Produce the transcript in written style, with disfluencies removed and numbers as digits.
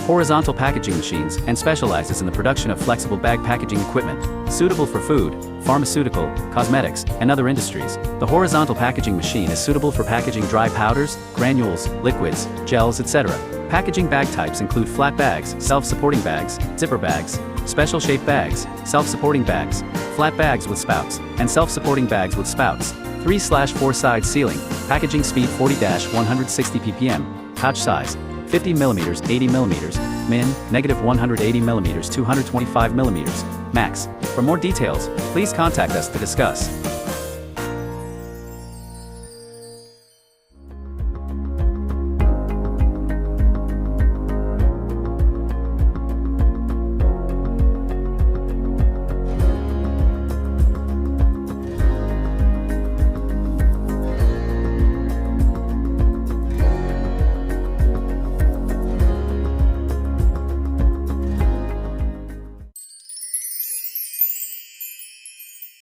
horizontal packaging machines, and specializes in the production of flexible bag packaging equipment, suitable for food, pharmaceutical, cosmetics, and other industries. The horizontal packaging machine is suitable for packaging dry powders, granules, liquids, gels, etc. Packaging bag types include flat bags, self-supporting bags, zipper bags, special shape bags, self-supporting bags, flat bags with spouts, and self-supporting bags with spouts. 3/4 side sealing, packaging speed 40-160 ppm, pouch size 50 mm 80 mm, min, -180 mm 225 mm, max. For more details, please contact us to discuss.